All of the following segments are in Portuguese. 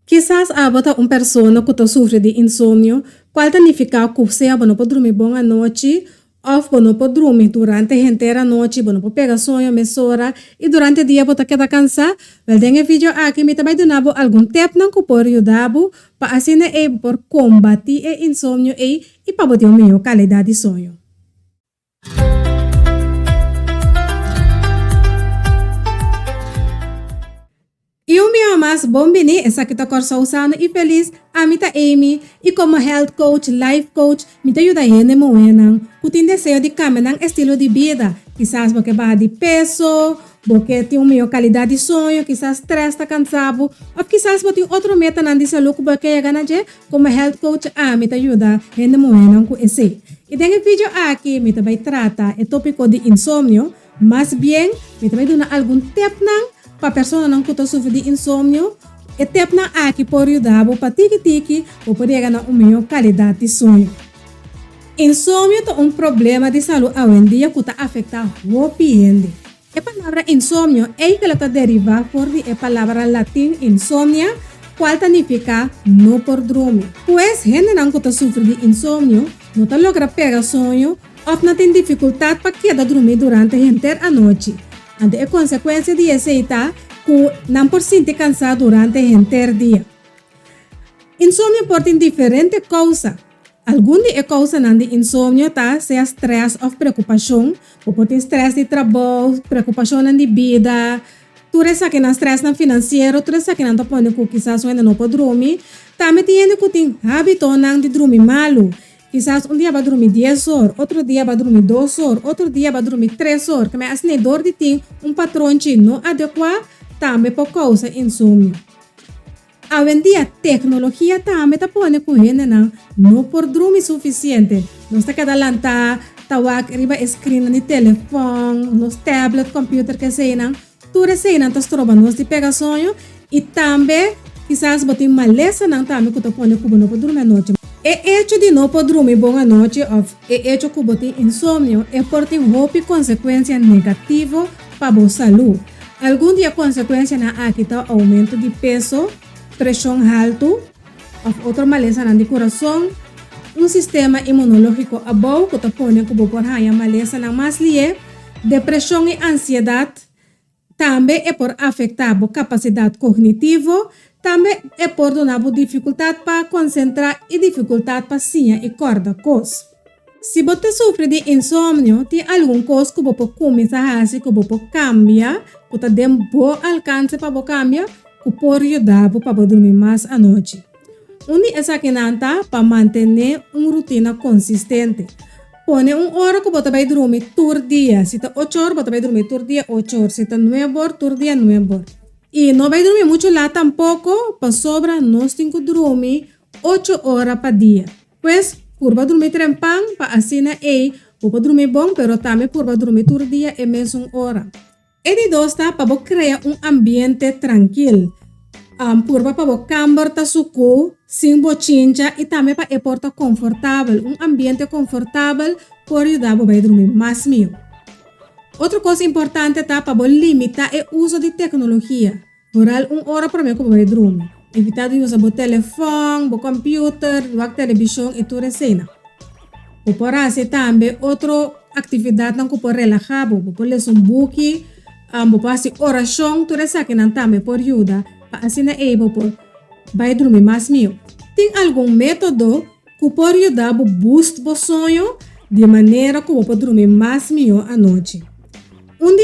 Quizás abota uma pessoa que sofre de insônia, qual significa que você não pode dormir bem à noite, ou não pode dormir durante a inteira noite, não pode pegar sonho, mesora, e durante o dia você queda cansado. Well, tem vídeo aqui, me também dar algum tempo que pode ajudar para assim por combater a insônia e para ter uma melhor qualidade de sonho. E o meu mais bom bini, essa que está usando e feliz, a mim tá Amy, e como health coach, life coach, me tá ajuda a gente moendo, que tem desejo de cambiar estilo de vida, quizás porque vai de peso, porque tem uma melhor qualidade de sonho, quizás stress está cansado, ou quizás porque tem outro meta na saúde que você quer ganhar, como health coach, a mim tá ajuda a gente moendo com esse. E tem vídeo aqui, me também trata o tópico de insônia, mas bem, me também dá algum tempo para pessoa que sofre de insônia, e tempo aqui por ajudar para tiki para poder ganhar uma melhor qualidade de sonho. Insônia é um problema de saúde hoje em dia que afeta o paciente. A palavra insônia é que está derivada por a palavra latim insomnia, qual significa não por dormir. Pois, gente que sofre de insônia, não logra pegar sonho, ou não tem dificuldade para quedar dormir durante a inteira noite. A consequência disso é que não por sentir cansado durante o inteiro dia. Insônia pode ter diferentes causas. Algumas das causas de insônia são estresse ou preocupação. Pode ter estresse de trabalho, preocupação de vida. Tu resta que não estresse financeiro, tu resta que não pode que quizás não pode dormir. Também tem que ter hábito de dormir malo. Quizás dia vai dormir 10 horas, outro dia vai dormir 2 horas, outro dia vai dormir 3 horas. Mas assim, dor de ter padrão não adequado, também por causa de insônia. Hoje em dia, a tecnologia também está pondo correndo, não por dormir suficiente. Nós está cada lanta, está riba screen de telefone, nos tablet, computer que sei não. Tudo sei não, está trobando nós de pegar sonho e também quizás botar maleza não também que está pondo que não pode dormir à noite. O hecho de não poder dormir boa noite ou o hecho de você ter insônia é por ter consequências negativas para a sua saúde. Algumas das consequências aqui estão aumento de peso, pressão alta, ou outra maleza no coração, sistema imunológico abaixo que está pondo que você pode maleza na mais lié, depressão e ansiedade, também é por afetar a capacidade cognitiva. Também é por dar dificuldade para concentrar e dificuldade para sonhar e corda coisa. Se você sofre de insônia, tem alguma coisa que você pode começar a fazer, que você pode cambiar, que você tem bom alcance para você cambiar, que pode ajudar para dormir mais à noite. Essa que não está para manter uma rotina consistente. Põe hora que você vai dormir todo dia. Se está 8 horas, você vai dormir todo dia 8 horas. Se está 9 horas, todo dia 9 horas. E não vai dormir muito lá tampoco, para sobra, nós temos que dormir 8 horas por dia. Pois, curva dormir trempang, para assim pode dormir bom, mas também curva dormir todo dia é mesmo hora. E de dois, para criar ambiente tranquilo. Curva para cambar ta suku, sem bochincha, e também para porta confortável. Ambiente confortável, por ajudar a dormir mais meio. Outra coisa importante é para limitar o uso de tecnologia. Oral hora para mim que vai dormir. Evitar de usar o telefone, o computer, a televisão e tudo isso. O por fazer também outra atividade que pode relaxar, o pode ler um book, o pode fazer oração, tudo isso que não também pode ajudar. Para assim vai dormir mais meio. Tem algum método que pode ajudar a boost o sonho de maneira que pode dormir mais meio à noite.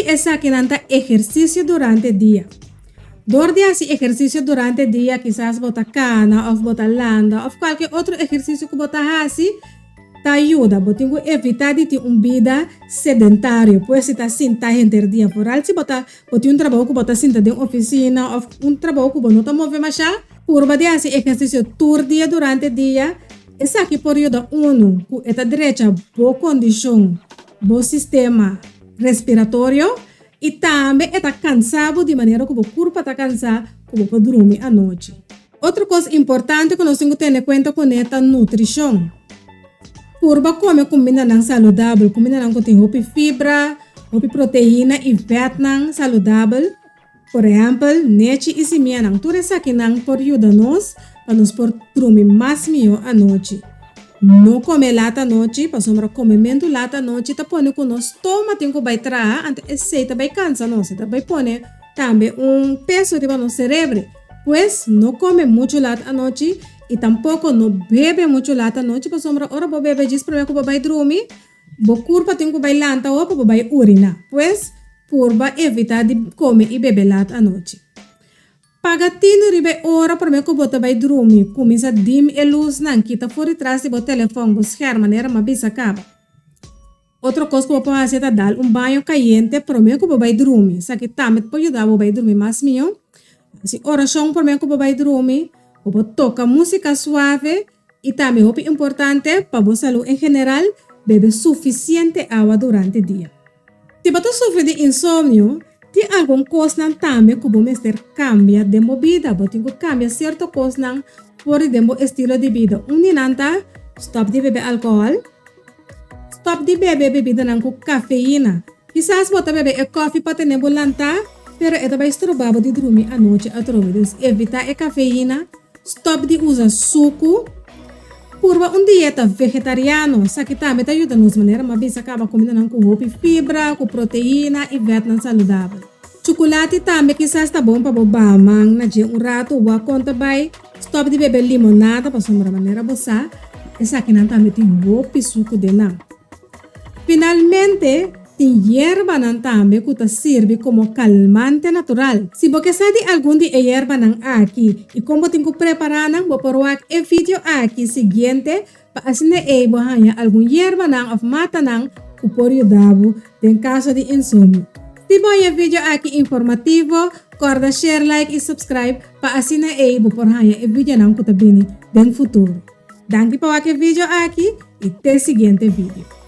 Essa que não exercício durante o dia. Dor de fazer exercício durante o dia, quizás botar cana, ou botar landa, ou qualquer outro exercício que botar fazer, te ajuda. Você tem que evitar de ter uma vida sedentária, pois se está sentado entre dia por alto, se botar trabalho que botar sentado em oficina, ou trabalho que não está movendo mais, por de fazer exercício todo dia durante o dia, essa aqui pode ajudar que está direita, boa condição, bom sistema respiratório, e também está cansado de maneira que o corpo está cansado, que você dormir à noite. Outra coisa importante que nós temos que ter em conta é a nutrição. Curva come comida saudável, comida que tem fibra, proteína e fat saudável. Por exemplo, nechi isi mianang ture sakinang por ayuda-nos para nos por dormir mais melhor à noite. Não come lata à noite, para sombra comimento lata à noite, tá pone com nós toma tempo vai trazer, ante esse vai cansa nós, tá vai pone também peso de nosso cérebro, pues não come muito lata à noite e tampouco não bebe muito lata à noite, para sombra ora bo bebe diz para que vai dormir, bo curva tempo vai lanta ou para vai urina, pues purba evitar de comer e beber lata à noite. Pagatino ribe ora para que bota vai dormir, começa dim e luz não kita fora trás de bo telefone, bo scherma maneira ma bisa acaba. Outra coisa que eu posso fazer é dar banho caliente para que vai dormir, só que também pode ajudar vai dormir mais melhor. Assim, oração para que vai dormir, ou toca música suave e também é importante para a saúde em geral, beber suficiente água durante o dia. Se você sofre de insônia, tem alguma coisa também que você cambia de vida, você tem que cambiar certa coisa por o estilo de vida. Ninanta, stop de beber álcool, stop de beber bebida com cafeína. Quizás você beber café para ter bolanta, pero ito vai estrobar de dormir à noite a trovedes. Evitar a cafeína, stop de usar suco, curva dieta vegetariano, sa que também ajuda nos maneira, mas bisa acaba comendo com roupa fibra, com proteína e vitamina saudável. Chocolate também quizás está bom para bobar, mas na dia rato o conta vai stop de beber limonada para sombra maneira bossa, essa que não também tem roupa e suco de não. Finalmente, tem hierba nan também que serve como calmante natural. Se você sabe algum de hierba nan aqui e como tem que preparar nan, vou pôr o vídeo aqui seguinte para assim é bohanha algum hierba nan of mata nan o por ajudar em caso de insônia. Se você vídeo aqui informativo, corda share, like e subscribe para assim é bohanha e vídeo nan que tá bem no futuro. Danke para o vídeo aqui e até o seguinte vídeo.